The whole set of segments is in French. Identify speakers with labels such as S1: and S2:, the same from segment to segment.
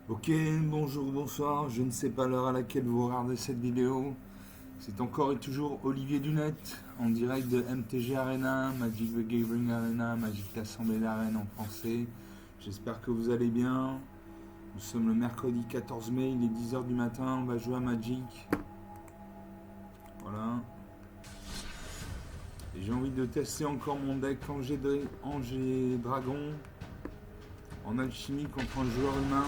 S1: Ok, bonjour, bonsoir, je ne sais pas l'heure à laquelle vous regardez cette vidéo. C'est encore et toujours Olivier Dunet, en direct de MTG Arena, Magic the Gathering Arena, Magic l'Assemblée d'Arène en français. J'espère que vous allez bien. Nous sommes le mercredi 14 mai, il est 10h du matin, on va jouer à Magic. Voilà. Et j'ai envie de tester encore mon deck Angers Dragon en alchimie contre un joueur humain.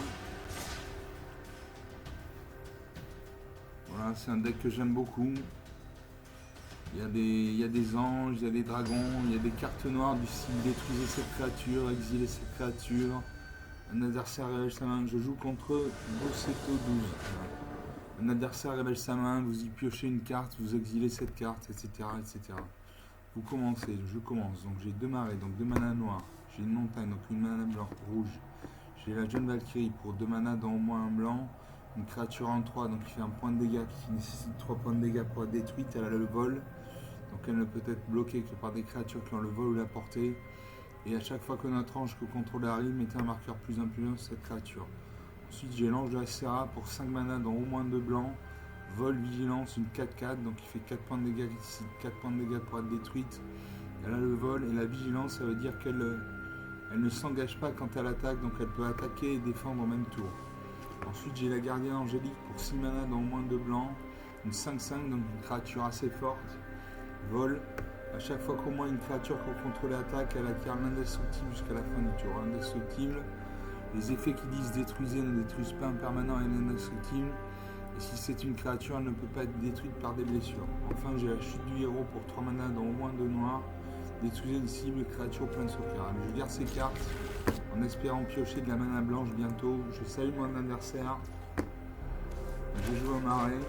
S1: Voilà, c'est un deck que j'aime beaucoup. Il y a des anges, il y a des dragons, il y a des cartes noires du style détruisez cette créature, exilez cette créature. Un adversaire révèle sa main, je joue contre Bossetto 12. Un adversaire révèle sa main, vous y piochez une carte, vous exilez cette carte, etc. etc. Vous commencez, je commence. Donc j'ai deux marées, donc deux manas noirs. J'ai une montagne, donc une mana blanc, rouge. J'ai la jeune Valkyrie pour deux manas dans au moins un blanc. Une créature en 3, donc qui fait un point de dégâts, qui nécessite 3 points de dégâts pour être détruite. Elle a le vol, donc elle ne peut être bloquée que par des créatures qui ont le vol ou la portée. Et à chaque fois que notre ange que contrôle arrive, mettez un marqueur +1/+1 sur cette créature. Ensuite j'ai l'ange de la Serra pour 5 manas dans au moins 2 blancs. Vol, vigilance, une 4/4, donc il fait 4 points de dégâts, qui nécessite 4 points de dégâts pour être détruite. Elle a le vol et la vigilance, ça veut dire qu'elle ne s'engage pas quand elle attaque, donc elle peut attaquer et défendre au même tour. Ensuite j'ai la gardienne angélique pour 6 manas dans au moins 2 blancs. Une 5/5, donc une créature assez forte. Vol. À chaque fois qu'au moins une créature que vous contrôlez attaque, elle acquiert l'indestructible jusqu'à la fin du tour. Indestructible. Les effets qui disent détruisez ne détruisent pas un permanent et l'indestructible. Et si c'est une créature, elle ne peut pas être détruite par des blessures. Enfin j'ai la chute du héros pour 3 manas dans au moins 2 noirs. Détruisez une cible, créature plein de sauvegarde. Je garde ces cartes en espérant piocher de la mana blanche bientôt. Je salue mon adversaire. Je joue au marais.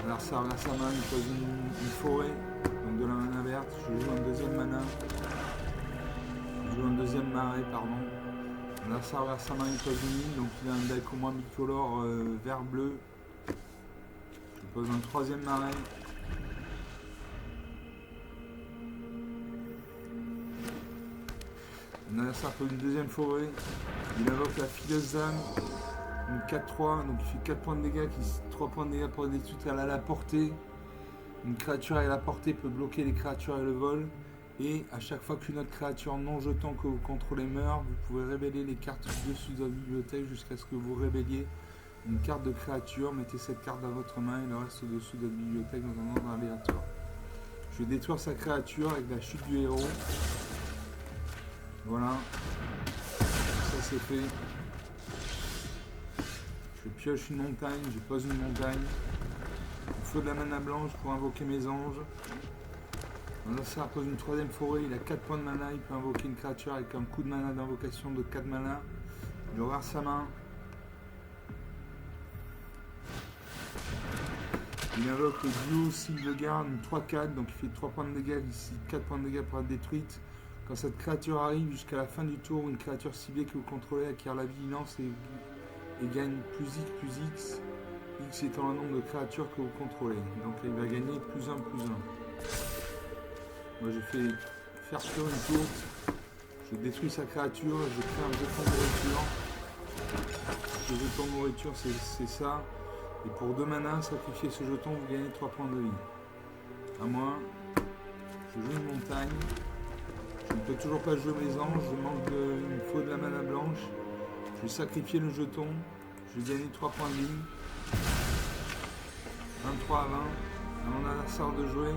S1: L'adversaire vers sa main, il pose une forêt, donc de la mana verte. Je joue un deuxième mana. Je joue un deuxième marais, pardon. L'adversaire vers sa main, il pose une île, donc il a un deck au moins bicolore vert-bleu. Je pose un troisième marais. L'adversaire pose une deuxième forêt. Il invoque la fileuse d'âme. Une 4/3, donc il fait 4 points de dégâts, 3 points de dégâts pour les détruire. Elle a la portée. Une créature à la portée peut bloquer les créatures et le vol. Et à chaque fois qu'une autre créature non jetant que vous contrôlez meurt, vous pouvez révéler les cartes dessus de la bibliothèque jusqu'à ce que vous révéliez une carte de créature. Mettez cette carte dans votre main et le reste au-dessous de la bibliothèque dans un ordre aléatoire. Je vais détruire sa créature avec la chute du héros. Voilà. Ça c'est fait. Je pioche une montagne, je pose une montagne. Il faut de la mana blanche pour invoquer mes anges. L'adversaire pose une troisième forêt, il a 4 points de mana, il peut invoquer une créature avec un coup de mana d'invocation de 4 mana. Il aura sa main. Il invoque le duo Sylvegarde, une 3/4, donc il fait 3 points de dégâts, ici 4 points de dégâts pour être détruite. Quand cette créature arrive jusqu'à la fin du tour, une créature ciblée que vous contrôlez acquiert la vigilance et gagne +X. X étant le nombre de créatures que vous contrôlez. Donc il va gagner +1/+1. Moi je fais faire sur une tour. Je détruis sa créature, je crée un jeton de nourriture. Le jeton de nourriture c'est ça. Et pour 2 manas, sacrifier ce jeton, vous gagnez 3 points de vie. À moi, je joue une montagne. Je ne peux toujours pas jouer mes anges, il me faut de la mana blanche. Je vais sacrifier le jeton, je vais gagner 3 points de vie. 23 à 20. À mon adversaire de jouer.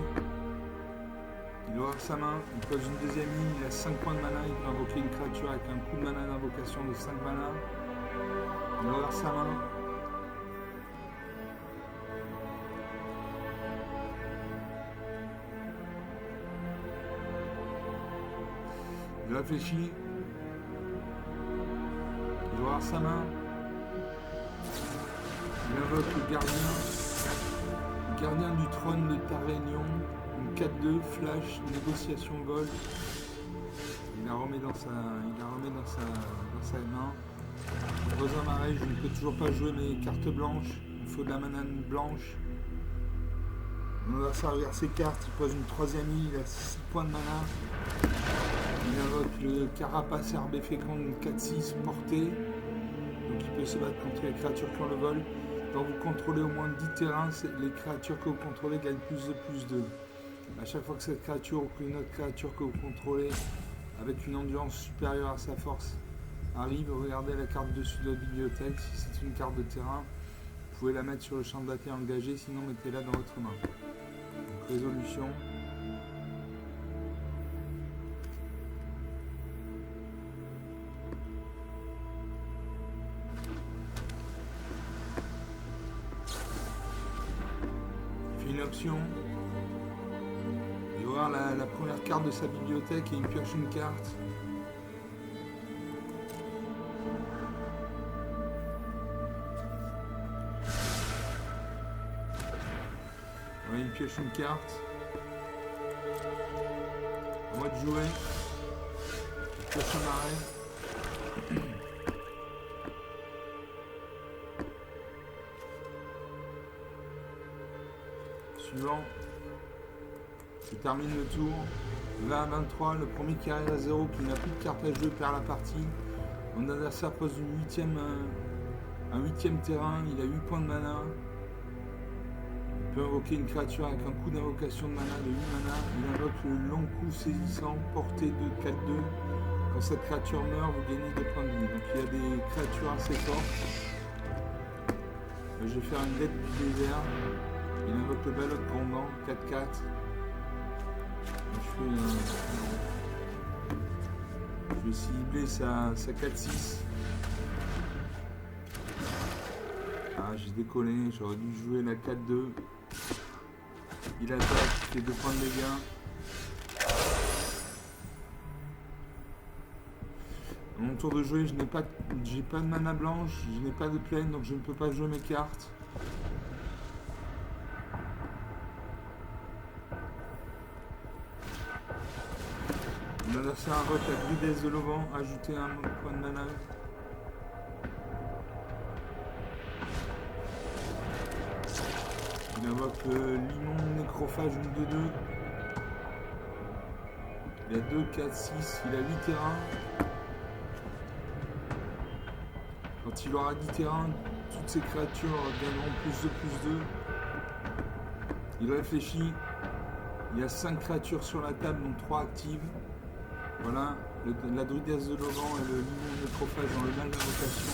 S1: Il aura sa main, il pose une deuxième ligne, il a 5 points de mana, il peut invoquer une créature avec un coup de mana d'invocation de 5 mana. Il aura sa main. Il réfléchit. Il aura sa main. Il invoque le gardien du trône de ta réunion. Une 4/2, flash, négociation vol. Il la remet dans sa main. Je pose un marais, je ne peux toujours pas jouer mes cartes blanches. Il faut de la mana blanche. Mon adversaire regarde ses cartes, il pose une troisième île, il a 6 points de mana. Il invoque le carapace herbe fécond 4-6 portée. Donc il peut se battre contre les créatures qui ont le vol. Quand vous contrôlez au moins 10 terrains, les créatures que vous contrôlez gagnent plus 2. À chaque fois que cette créature ou une autre créature que vous contrôlez avec une endurance supérieure à sa force arrive, regardez la carte dessus de la bibliothèque. Si c'est une carte de terrain, vous pouvez la mettre sur le champ de bataille engagé, sinon mettez-la dans votre main. Donc, résolution. Il fait une option. Il va voir la première carte de sa bibliothèque et il pioche une carte. Ouais, il pioche une carte. À moi de jouer. Il pioche un arrêt. Suivant. Je termine le tour. 20 à 23, le premier qui arrive à 0, qui n'a plus de carte à jouer, perd la partie. Mon adversaire pose un huitième terrain, il a 8 points de mana. Il peut invoquer une créature avec un coup d'invocation de mana de 8 mana. Il invoque le long coup saisissant, portée de 4-2. Quand cette créature meurt, vous gagnez 2 points de vie. Donc il y a des créatures assez fortes. Je vais faire une dette du désert. Il invoque le ballot grondant, 4-4. Je vais cibler sa 4-6. Ah, j'ai décollé, j'aurais dû jouer la 4-2. Il attaque, il fait 2 points de dégâts. À mon tour de jouer, j'ai pas de mana blanche, je n'ai pas de plaine, donc je ne peux pas jouer mes cartes. Mon adversaire invoque la Druidesse de l'Auvent, ajouter un point de mana. Il invoque l'immonde nécrophage, une 2-2. Il a 2, 4, 6, il a 8 terrains. Quand il aura 10 terrains, toutes ces créatures gagneront plus 2. Il réfléchit. Il y a 5 créatures sur la table, dont 3 actives. Voilà, la Druidesse de l'Auvent et le l'immonde nécrophage dans le mal d'invocation.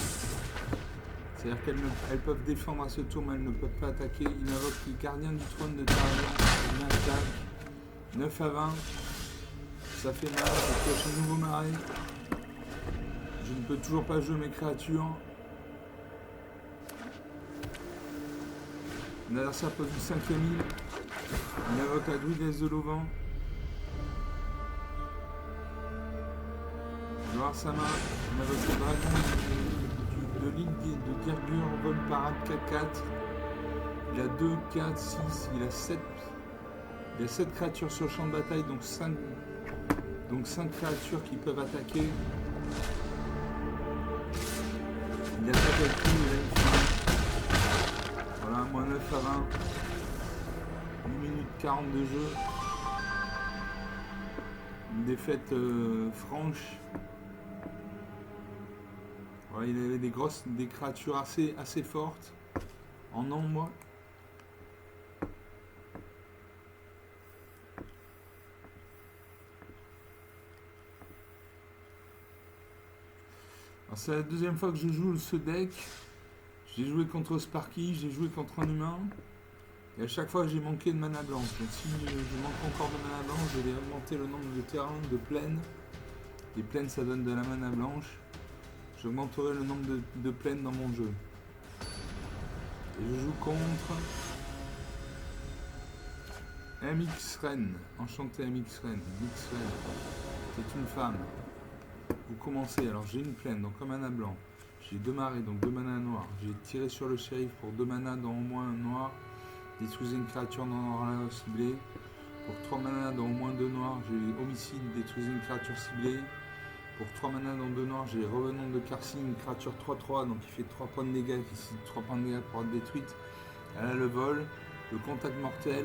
S1: C'est-à-dire qu'elles peuvent défendre à ce tour, mais elles ne peuvent pas attaquer. Il invoque le gardien du trône de Tarion. Une attaque. 9 à 20. Ça fait mal. Je pioche un nouveau marais. Je ne peux toujours pas jouer mes créatures. Mon adversaire pose du 5e île. Il invoque la Druidesse de l'Auvent. Je vais voir sa main. Il invoque le dragon de l'île de Dirgur, vol parade 4-4. Il a 2, 4, 6, il a 7. Il a 7 créatures sur le champ de bataille, donc 5 créatures qui peuvent attaquer. Il attaque avec tout, il a une fin. Voilà, moins 9 à 20. 1 minute 40 de jeu. Une défaite franche. Ouais, il avait des créatures assez fortes en nombre. C'est la deuxième fois que je joue ce deck. J'ai joué contre Sparky, j'ai joué contre un humain. Et à chaque fois j'ai manqué de mana blanche. Donc si je manque encore de mana blanche, je vais augmenter le nombre de terrains, de plaines. Les plaines ça donne de la mana blanche. J'augmenterai le nombre de plaines dans mon jeu. Et je joue contre MX Ren. Enchanté MX Ren. MX Ren. C'est une femme. Vous commencez. Alors j'ai une plaine, donc un mana blanc. J'ai 2 marées, donc 2 mana noirs. J'ai tiré sur le shérif pour 2 mana dans au moins un noir. Détruisez une créature non noire ciblée. Pour 3 mana dans au moins 2 noirs, j'ai homicide, détruisez une créature ciblée. Pour 3 mana dans 2 noirs, j'ai revenant de Karsi, une créature 3-3, donc il fait 3 points de dégâts, ici 3 points de dégâts pour être détruite. Elle a le vol, le contact mortel,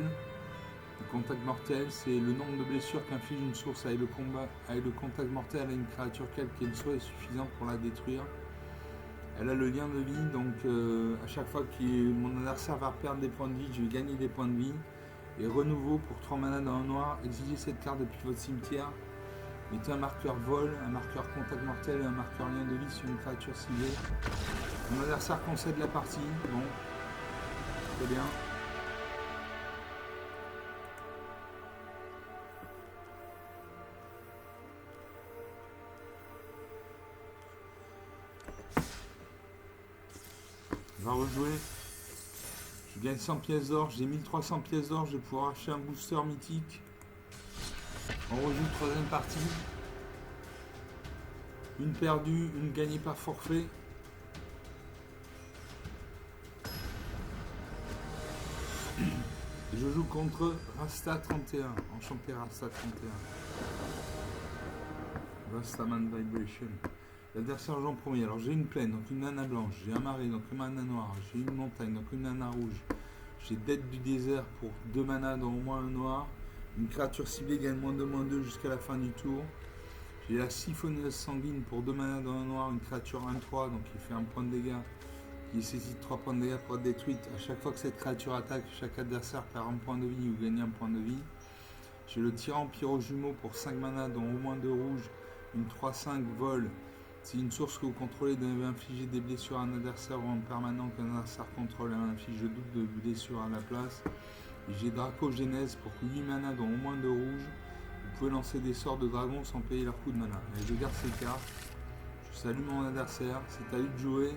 S1: Le contact mortel, c'est le nombre de blessures qu'inflige une source avec le contact mortel à une créature quelle qu'elle soit est suffisante pour la détruire. Elle a le lien de vie, donc à chaque fois que mon adversaire va perdre des points de vie, je vais gagner des points de vie. Et renouveau pour 3 manas dans le noir, exigez cette carte depuis votre cimetière. Mettez un marqueur vol, un marqueur contact mortel et un marqueur lien de vie sur une créature ciblée. Mon adversaire concède la partie. Bon, très bien. On va rejouer. Je gagne 100 pièces d'or, j'ai 1300 pièces d'or, je vais pouvoir acheter un booster mythique. On rejoue troisième partie. Une perdue, une gagnée par forfait. Je joue contre Rasta 31. Enchanté Rasta 31. Rastaman Vibration. L'adversaire joue en premier. Alors j'ai une plaine, donc une nana blanche. J'ai un marais, donc une nana noire. J'ai une montagne, donc une nana rouge. J'ai Dette du désert pour 2 manas dans au moins un noir. Une créature ciblée gagne -2/-2 jusqu'à la fin du tour. J'ai la siphonneuse sanguine pour 2 manas dans un noir. Une créature 1-3, donc il fait 1 point de dégâts. Qui nécessite 3 points de dégâts pour être détruite. À chaque fois que cette créature attaque, chaque adversaire perd 1 point de vie ou gagne 1 point de vie. J'ai le tyran pyro jumeau pour 5 manas dont au moins 2 rouges. Une 3-5 vol. Si une source que vous contrôlez devait infliger des blessures à un adversaire ou en permanent qu'un adversaire contrôle, elle inflige le double de blessures à la place. Et j'ai Dracogénèse pour 8 manas dont au moins 2 rouges. Vous pouvez lancer des sorts de dragon sans payer leur coût de mana. Et je garde ces cartes. Je salue mon adversaire. C'est à lui de jouer.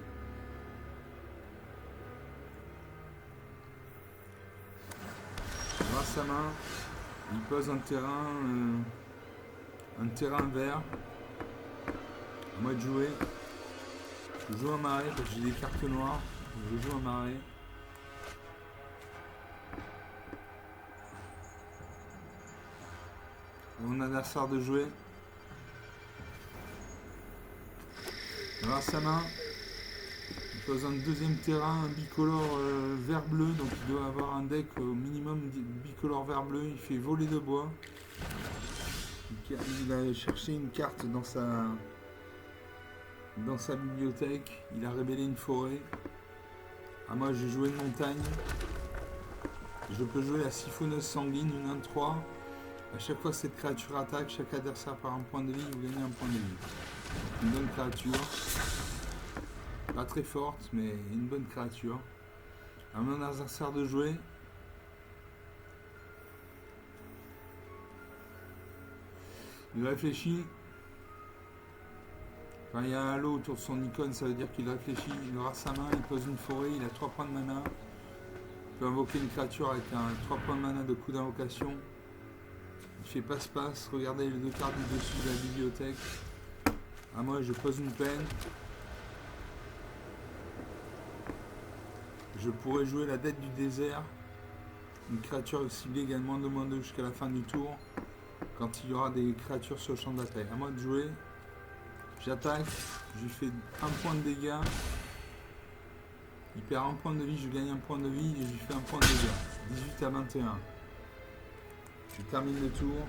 S1: Grâce sa main, il pose un terrain vert. À moi de jouer. Je joue un marais parce que j'ai des cartes noires. Je joue un marais. Mon adversaire de jouer. Grâce sa main, il pose un deuxième terrain, un bicolore vert-bleu. Donc il doit avoir un deck au minimum bicolore vert-bleu. Il fait voler de bois. Il a cherché une carte dans sa bibliothèque. Il a révélé une forêt. À moi, j'ai joué une montagne. Je peux jouer la siphonneuse sanguine, une 1-3. À chaque fois que cette créature attaque, chaque adversaire par un point de vie, vous gagnez un point de vie. Une bonne créature. Pas très forte, mais une bonne créature. À mon adversaire de jouer. Il réfléchit. Quand il y a un halo autour de son icône, ça veut dire qu'il réfléchit. Il aura sa main, il pose une forêt, il a 3 points de mana. Il peut invoquer une créature avec un 3 points de mana de coup d'invocation. Il fait passe-passe. Regardez les 2 cartes du dessus de la bibliothèque. À moi, je pose une peine. Je pourrais jouer la Dette du désert. Une créature ciblée également de -2 jusqu'à la fin du tour. Quand il y aura des créatures sur le champ de bataille. À moi de jouer. J'attaque. Je lui fais 1 point de dégâts. Il perd 1 point de vie. Je gagne 1 point de vie. Et je lui fais 1 point de dégâts. 18-21. Je termine le tour.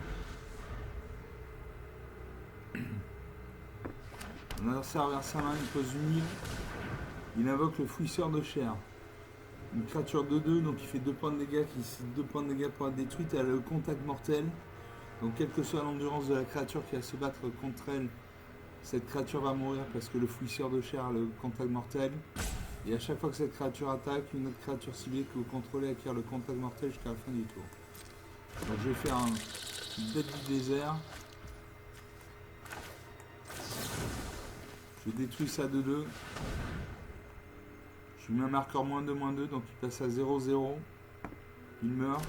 S1: Mon adversaire vers sa main. Il pose une île. Il invoque le fouisseur de chair. Une créature de 2, donc il fait 2 points de dégâts, qui 2 points de dégâts pour être détruite. Elle a le contact mortel. Donc quelle que soit l'endurance de la créature qui va se battre contre elle, cette créature va mourir parce que le fouisseur de chair a le contact mortel. Et à chaque fois que cette créature attaque, une autre créature ciblée que vous contrôlez acquiert le contact mortel jusqu'à la fin du tour. Donc je vais faire une Dette du désert. Je détruis ça de 2. Je lui mets un marqueur -2/-2, donc il passe à 0-0. Il meurt.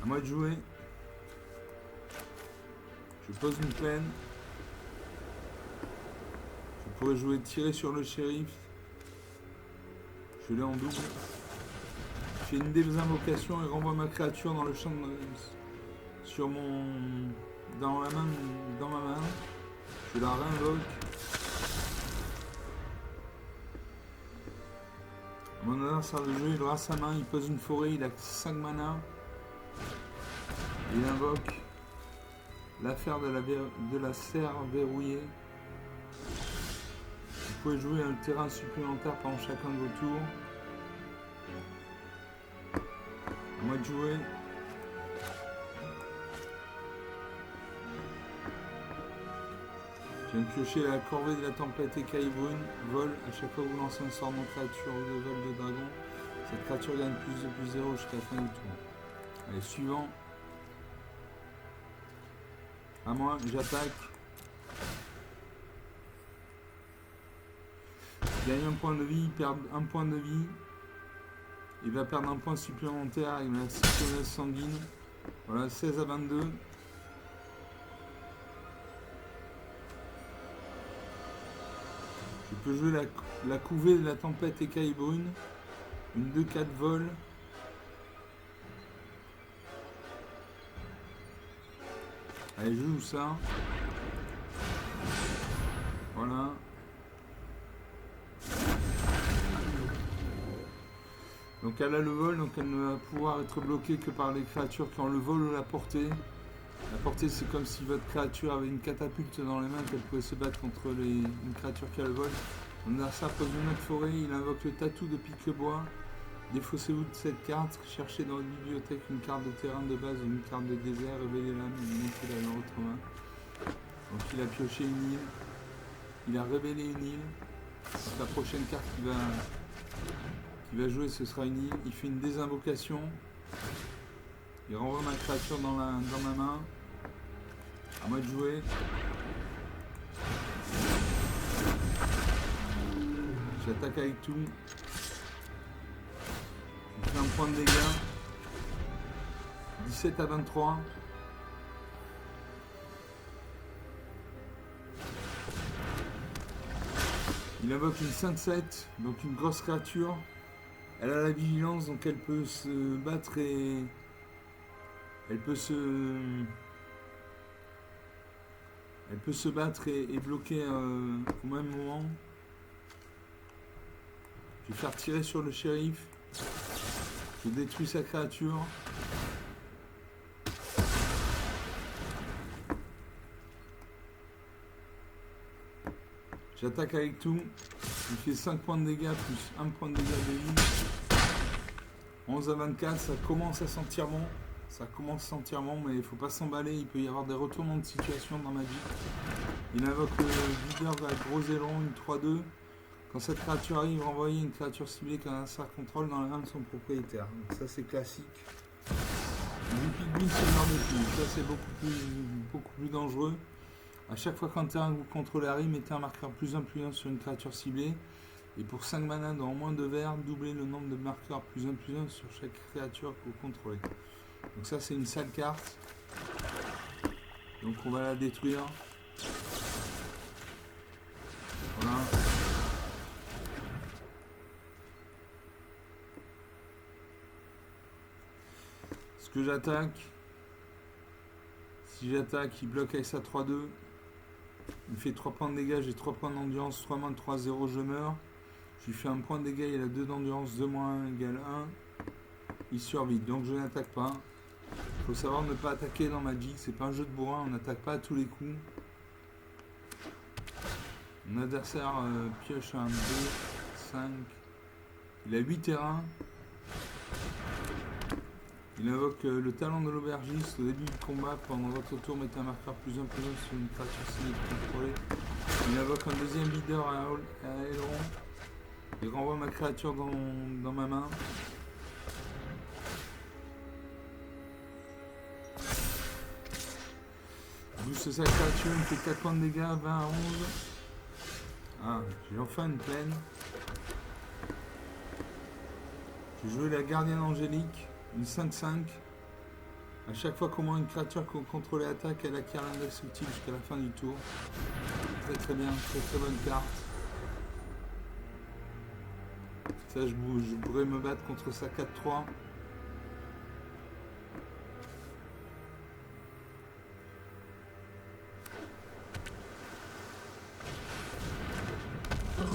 S1: À moi de jouer. Je pose une plaine. Je pourrais jouer tirer sur le shérif. Je l'ai en double. Je fais une désinvocation et renvoie ma créature dans le champ dans ma main. Je la réinvoque. Mon adversaire de jeu, il aura sa main, il pose une forêt, il a 5 mana. Il invoque l'affaire de la serre verrouillée. Vous pouvez jouer un terrain supplémentaire pendant chacun de vos tours. À moi de jouer. Je viens de piocher la corvée de la tempête écaille brune. Vol. À chaque fois que vous lancez un sort non créature ou de vol de dragon, cette créature gagne plus 0 jusqu'à la fin du tour. Allez, suivant. À moi, j'attaque. Il gagne un point de vie, il perd un point de vie. Il va perdre un point supplémentaire avec la citronnelle sanguine. Voilà, 16 à 22. Je peux jouer la couvée de la tempête écaille brune. Une 2-4 vol. Allez, je joue ça. Voilà. Donc elle a le vol, donc elle ne va pouvoir être bloquée que par les créatures qui ont le vol ou la portée. La portée, c'est comme si votre créature avait une catapulte dans les mains, qu'elle pouvait se battre contre une créature qui a le vol. Mon adversaire pose une autre forêt, il invoque le tatou de pique-bois. Défaussez-vous de cette carte, cherchez dans votre bibliothèque une carte de terrain de base ou une carte de désert, révélez-la, mettez-la dans votre main. Donc il a pioché une île, il a révélé une île. Donc la prochaine carte qu'il va jouer, ce sera une île. Il fait une désinvocation. Il renvoie ma créature dans ma main. À moi de jouer. J'attaque avec tout. Je fais un point de dégâts. 17 à 23. Il invoque une 5-7, donc une grosse créature. Elle a la vigilance, donc elle peut se battre et... Elle peut se battre et bloquer au même moment. Je vais faire tirer sur le shérif. Je détruis sa créature. J'attaque avec tout. Il fait 5 points de dégâts plus 1 point de dégâts de vie. 11 à 24, ça commence à sentir bon. Ça commence à sentir bon, mais il ne faut pas s'emballer. Il peut y avoir des retournements de situation dans ma vie. Il invoque le leader avec gros aileron, une 3-2. Quand cette créature arrive, renvoyez une créature ciblée qu'un adversaire contrôle dans la main de son propriétaire. Donc ça c'est classique. L'Ipigui, c'est le genre de plus. Ça c'est beaucoup plus dangereux. À chaque fois qu'un terrain que vous contrôlez arrive, mettez un marqueur +1 sur une créature ciblée. Et pour 5 mana dans au moins 2 verts, doublez le nombre de marqueurs +1 sur chaque créature que vous contrôlez. Donc ça c'est une sale carte. Donc on va la détruire. Voilà. Ce que j'attaque, si j'attaque, il bloque avec sa 3-2. Il fait 3 points de dégâts, j'ai 3 points d'endurance, 3 moins 3-0, je meurs. Je lui fais un point de dégâts, il a 2 d'endurance, 2 moins 1 égale 1. Il survit, donc je n'attaque pas. Il faut savoir ne pas attaquer dans Magic, c'est pas un jeu de bourrin, on n'attaque pas à tous les coups. Mon adversaire pioche un 2, 5. Il a 8 terrains. Il invoque le talent de l'aubergiste au début du combat. Pendant votre tour, mettez un marqueur +1 sur une créature ciblée contrôlée. Il invoque un deuxième leader à aileron. Il renvoie ma créature dans ma main. Booste sa créature, il me fait 4 points de dégâts, 20 à 11. Ah, j'ai enfin une plaine. Je vais jouer la gardienne angélique, une 5-5. A chaque fois qu'au moins une créature que vous contrôlez attaque, elle acquiert l'index utile jusqu'à la fin du tour. Très très bien, très bonne carte. Ça, je pourrais me battre contre sa 4-3.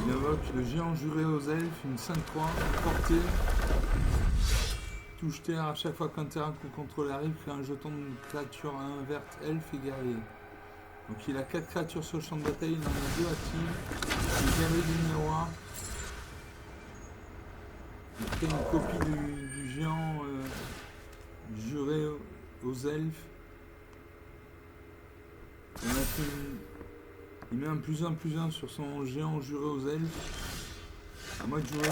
S1: Il invoque Le géant juré aux elfes, une 5-3, portée. Touche terre à chaque fois qu'un terrain que vous contrôlez arrive, crée un jeton de créature à 1 verte, elfe et guerrier. Donc il a 4 créatures sur le champ de bataille, il en a 2 actives. Il guerrier du miroir. Il crée une copie du géant juré aux elfes. Il met un +1/+1 sur son géant juré aux elfes. À moi de jouer.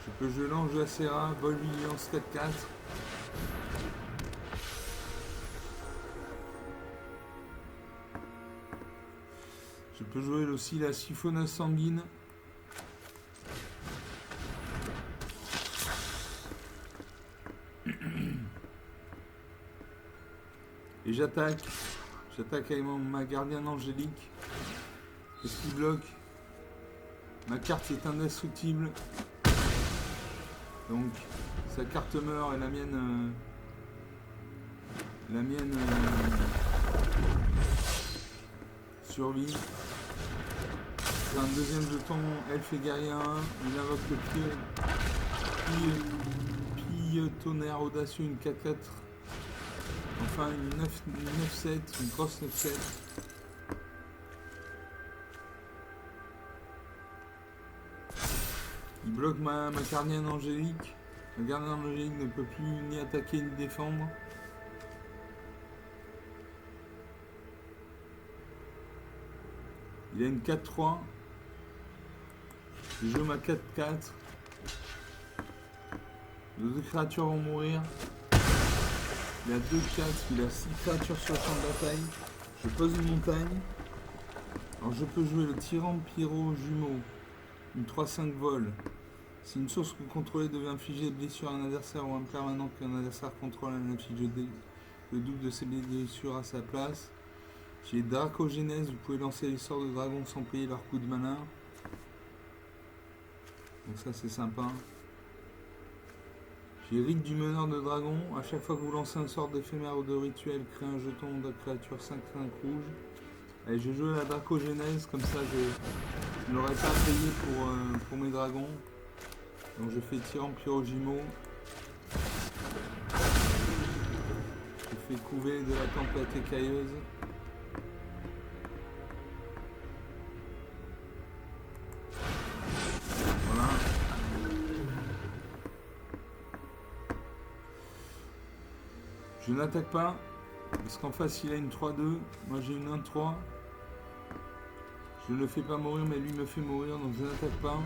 S1: Je peux jouer l'ange de la Serra, vol vigilance 4-4. Je peux jouer aussi la siphonneuse sanguine. Et j'attaque. J'attaque avec ma gardienne angélique. Qu'est-ce qui bloque? Ma carte est indestructible. Donc sa carte meurt et la mienne survit. C'est un deuxième jeton, elfe et guerrier 1. Il invoque le pied tonnerre audacieux, une 4-4. Enfin une 9-7, une grosse 9-7. Il bloque ma gardienne angélique. Ma gardienne angélique ne peut plus ni attaquer ni défendre. Il a une 4-3. Je joue ma 4-4. Les deux créatures vont mourir. Il a 2-4. Il a 6 créatures sur le champ de bataille. Je pose une montagne. Alors je peux jouer le tyran pyro jumeau. Une 3-5 vol. Si une source que vous contrôlez devait infliger des blessures à un adversaire ou un permanent qu'un adversaire contrôle, elle inflige le double de ses blessures à sa place. J'ai Dracogénèse, vous pouvez lancer les sorts de dragon sans payer leur coup de mana. Donc ça c'est sympa. J'ai Rite du meneur de dragon. À chaque fois que vous lancez un sort d'éphémère ou de rituel, créez un jeton de créature 5-5 rouge. Allez, je joue à la Dracogénèse, comme ça je n'aurais pas à payer pour mes dragons. Donc je fais tyran pyro-jumeau. Je fais couver de la tempête écailleuse. Voilà. Je n'attaque pas, parce qu'en face il a une 3-2, moi j'ai une 1-3. Je ne le fais pas mourir, mais lui me fait mourir, donc je n'attaque pas.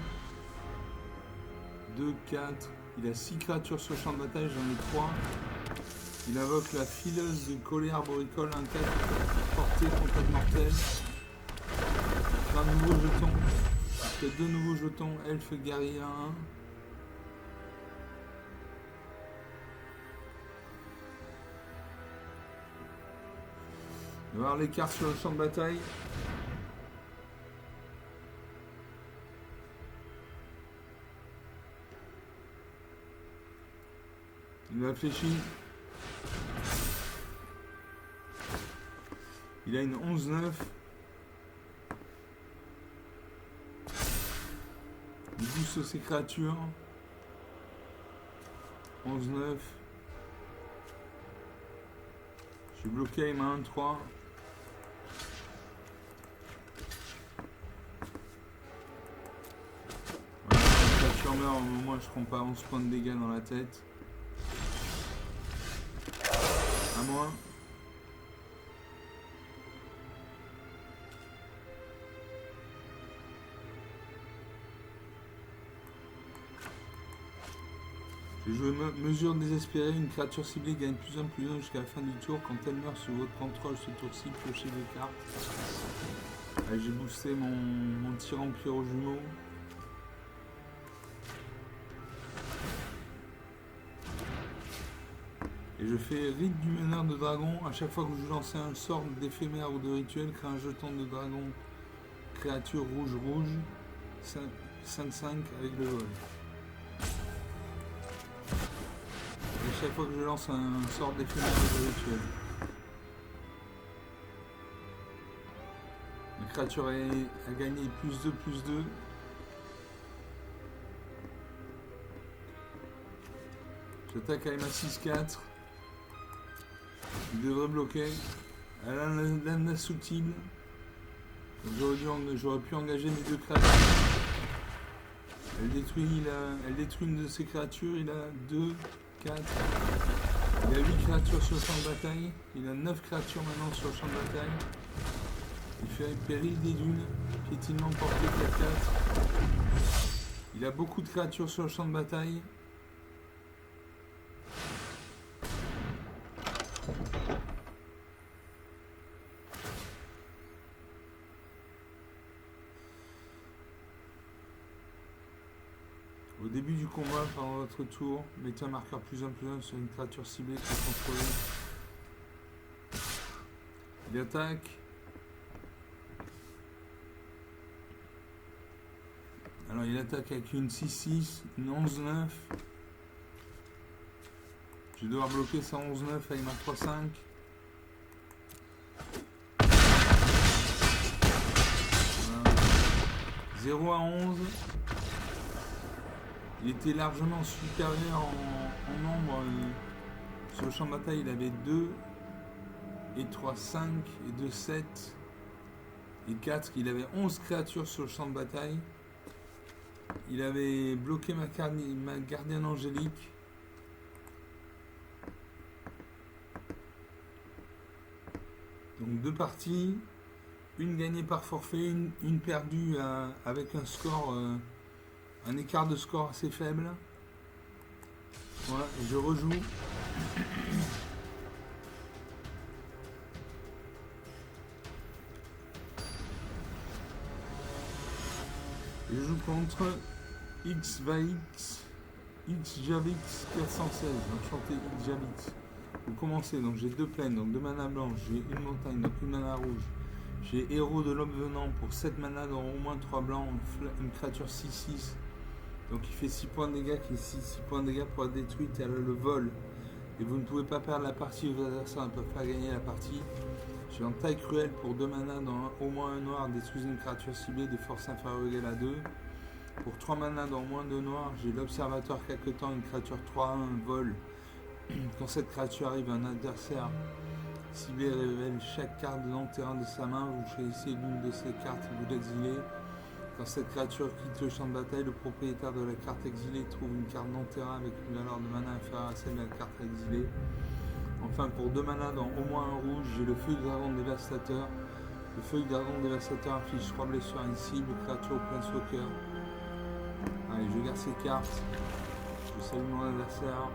S1: 2, 4, il a 6 créatures sur le champ de bataille, j'en ai 3. Il invoque la fileuse de colère arboricole, 1-4, portée, contact mortel. Un nouveau jeton, il y a 2 nouveaux jetons, elfe guerrier 1. On va voir les cartes sur le champ de bataille. Il réfléchit. Il a une 11-9. Il booste ses créatures. 11-9. Je suis bloqué avec ma 1-3. Voilà, la créature meurt au moment où je prends pas 11 points de dégâts dans la tête. À moi. Je joue mesure désespérée, une créature ciblée gagne +1/+1 jusqu'à la fin du tour. Quand elle meurt sous votre contrôle ce tour-ci, piochez 2 cartes. Allez, j'ai boosté mon tyran pyro jumeau. Et je fais Rite du meneur de dragon. À chaque fois que je lance un sort d'éphémère ou de rituel, crée un jeton de dragon créature rouge 5-5 avec le vol. Et à chaque fois que je lance un sort d'éphémère ou de rituel, la créature a gagné +2/+2. J'attaque avec ma 6-4. Il devrait bloquer. Elle a l'indestructible. J'aurais pu engager mes 2 créatures. Elle détruit une de ses créatures. Il a 2, 4. Il a 8 créatures sur le champ de bataille. Il a 9 créatures maintenant sur le champ de bataille. Il fait péril des dunes. Piétinement porté 4-4. Il a beaucoup de créatures sur le champ de bataille. Au début du combat, pendant votre tour, mettez un marqueur +1/+1 sur une créature ciblée qui est contrôlée. Il attaque. Alors il attaque avec une 6-6, une 11-9. Je vais devoir bloquer sa 11-9 avec ma 3-5. Voilà. 0 à 11. Il était largement supérieur en nombre. Sur le champ de bataille, il avait 2 et 3, 5 et 2, 7 et 4. Il avait 11 créatures sur le champ de bataille. Il avait bloqué ma gardienne angélique. Donc 2 parties. Une gagnée par forfait, une perdue avec un score... un écart de score assez faible. Voilà, et je rejoue. Et je joue contre Xvix, Xjavix 416. Enchanté Xjavix. Vous commencez, donc j'ai 2 plaines, donc 2 mana blanches, j'ai une montagne, donc une mana rouge. J'ai héros de l'homme venant pour 7 mana, dont au moins 3 blancs, une créature 6-6. Donc il fait 6 points de dégâts, qui est 6 points de dégâts pour être détruite, elle a le vol. Et vous ne pouvez pas perdre la partie, vos adversaires ne peuvent pas gagner la partie. J'ai en taille cruelle pour 2 mana, dans au moins un noir, détruisez une créature ciblée de force inférieure ou égale à 2. Pour 3 mana, dans au moins 2 noirs, j'ai l'observateur caquetant, une créature 3-1, un vol. Quand cette créature arrive, un adversaire ciblé révèle chaque carte de non-terrain de sa main, vous choisissez l'une de ces cartes et vous l'exilez. Quand cette créature quitte le champ de bataille, le propriétaire de la carte exilée trouve une carte non-terrain avec une valeur de mana inférieure à celle de la carte exilée. Enfin, pour 2 mana dans au moins un rouge, j'ai le feu du dragon dévastateur. Le feu du dragon dévastateur inflige 3 blessures à une cible, créature ou planeswalker. Allez, je garde ces cartes. Je salue mon adversaire.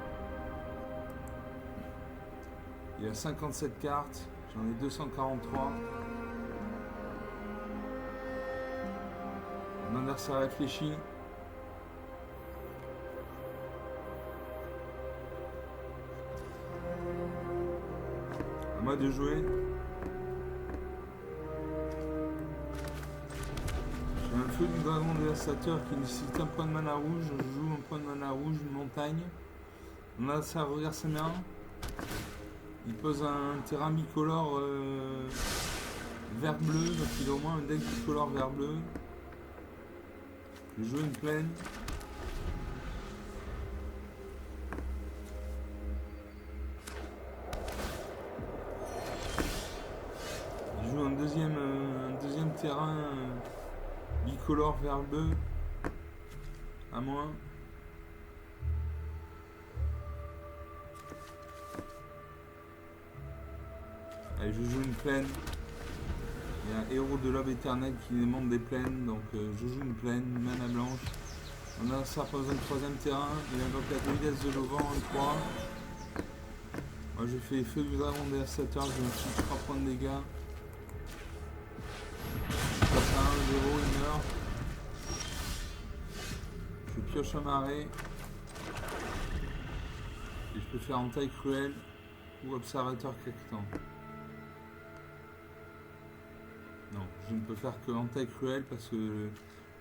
S1: Il a 57 cartes, j'en ai 243. Mon adversaire réfléchit. À moi de jouer. J'ai un feu du dragon dévastateur qui nécessite un point de mana rouge. Je joue un point de mana rouge, une montagne. Mon adversaire regarde ses mains. Il pose un terrain bicolore vert-bleu, donc il a au moins un deck bicolore vert-bleu. Je joue une plaine. Je joue un deuxième terrain bicolore vert-bleu. À moins. Allez, je joue une plaine. Il y a un héros de l'aube éternelle qui demande des plaines, donc je joue une plaine, une mana blanche. On a ça pose un 3ème terrain, il invoque la druidesse de l'auvent, un 3. Moi je fais feu du dragon dévastateur, je me 3 points de dégâts. Je passe à 1, 0, il meurt. Je pioche un marais. Et je peux faire en taille cruelle ou observateur caquetant. Non, je ne peux faire que en taille cruelle parce que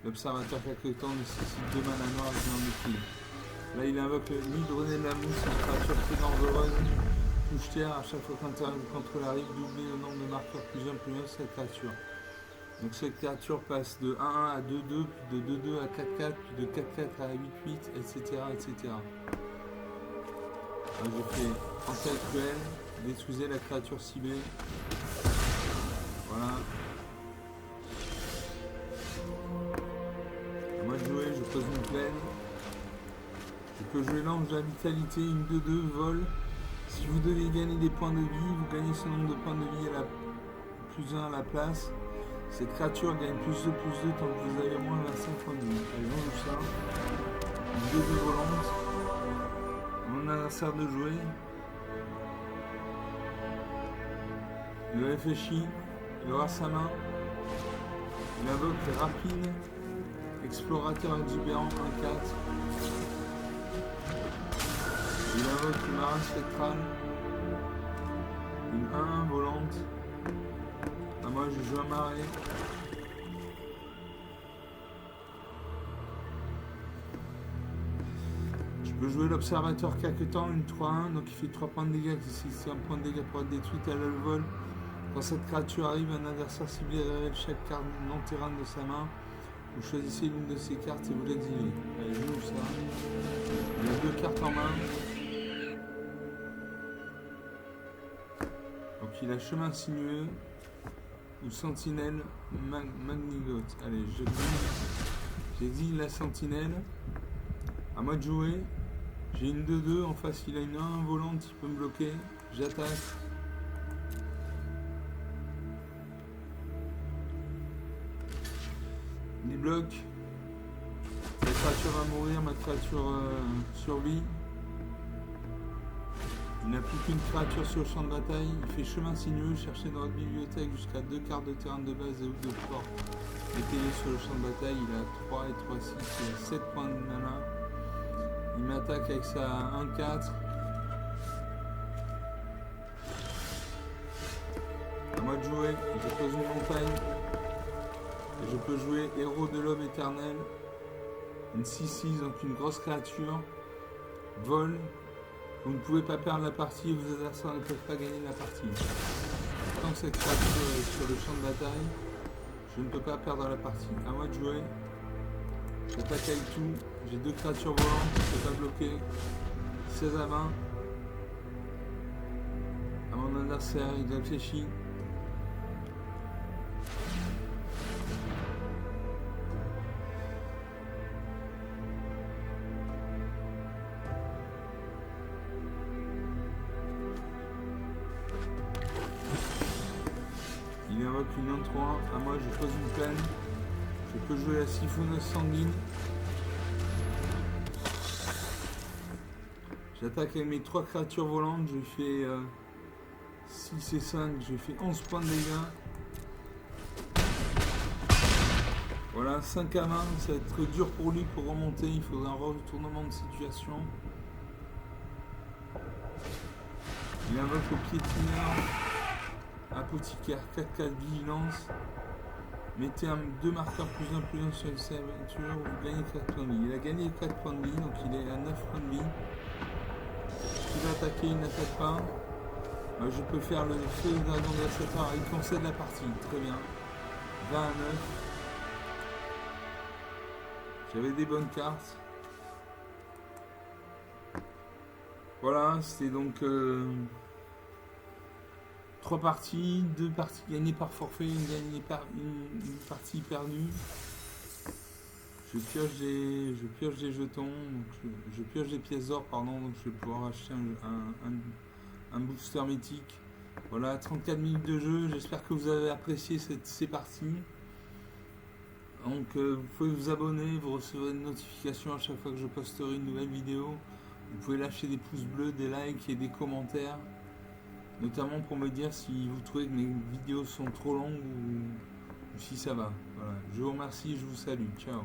S1: l'observateur caquetant nécessite 2 mana noirs et un équilibre. Là il invoque l'hydroné de la mousse, une créature très dangereuse. Touche terre, à chaque fois qu'un terrain contre la rive, doublez le nombre de marqueurs +1/+1 de cette créature. Donc cette créature passe de 1-1 à 2-2, puis de 2-2 à 4-4, puis de 4-4 à 8-8, etc. etc. Je fais Encas cruel, détruisez la créature ciblée. Voilà. À moi de jouer, je pose une plaine. Je peux jouer l'ange de la vitalité, une 2-2, vol. Si vous devez gagner des points de vie, vous gagnez ce nombre de points de vie à la plus 1 à la place. Cette créature gagne plus 2 tant que vous avez moins 25 points de vie. Allez, on joue ça. Une 2-2 volante. Mon adversaire de jouer. Il réfléchit. Il aura sa main. Il invoque rapide. Explorateur exubérant 1-4. Il invoque une marine spectrale. Une 1-1 volante. À moi je joue un marais. Je peux jouer l'observateur quelque temps, une 3-1, donc il fait 3 points de dégâts. Si un point de dégâts pour être détruite, elle a le vol. Quand cette créature arrive, un adversaire ciblé révèle chaque carte non terrain de sa main. Vous choisissez l'une de ces cartes et vous l'exilez. Allez, je joue ça. Il a 2 cartes en main. Donc il a chemin sinueux ou sentinelle magnigote. Allez, j'exile la sentinelle. À moi de jouer. J'ai une 2-2. En face, il a une 1 volante. Il peut me bloquer. J'attaque. Il bloque. La créature va mourir. Ma créature survit. Il n'a plus qu'une créature sur le champ de bataille. Il fait chemin sinueux, chercher dans votre bibliothèque jusqu'à 2 cartes de terrain de base et ou de fort. Mettez-les sur le champ de bataille. Il a 3 et 3, 6. Il a 7 points de mana. Il m'attaque avec sa 1-4. À moi de jouer. Je pose une montagne. Et je peux jouer héros de l'homme éternel. Une 6-6, donc une grosse créature. Vol. Vous ne pouvez pas perdre la partie, vos adversaires ne peuvent pas gagner la partie. Tant que cette créature est sur le champ de bataille, je ne peux pas perdre la partie. À moi de jouer. J'attaque avec tout. J'ai 2 créatures volantes, je ne peux pas bloquer. 16 à 20. À mon adversaire, il réfléchit. Il invoque une 1-3. À moi, je pose une plaine. Je peux jouer la Siphonneuse sanguine. J'attaque avec mes 3 créatures volantes. Je fais 6 et 5. Je fais 11 points de dégâts. Voilà, 5 à 20. Ça va être dur pour lui pour remonter. Il faudra un retournement de situation. Il invoque le piétineur. Apothicaire 4-4 vigilance. Mettez 2 marqueurs plus 1 sur une ceinture, vous gagnez 4 points de vie. Il a gagné 4 points de vie, donc il est à 9 points de vie. Il va attaquer, il n'attaque pas. Je peux faire le feu du dragon de la Satan, il concède la partie, très bien. 20 à 9. J'avais des bonnes cartes. Voilà, c'était donc 3 parties, 2 parties gagnées par forfait, une partie perdue. Je pioche des jetons, donc je pioche des pièces d'or, pardon, donc je vais pouvoir acheter un booster mythique. Voilà, 34 minutes de jeu, j'espère que vous avez apprécié ces parties. Donc vous pouvez vous abonner, vous recevrez une notification à chaque fois que je posterai une nouvelle vidéo. Vous pouvez lâcher des pouces bleus, des likes et des commentaires. Notamment pour me dire si vous trouvez que mes vidéos sont trop longues ou si ça va. Voilà. Je vous remercie, je vous salue. Ciao.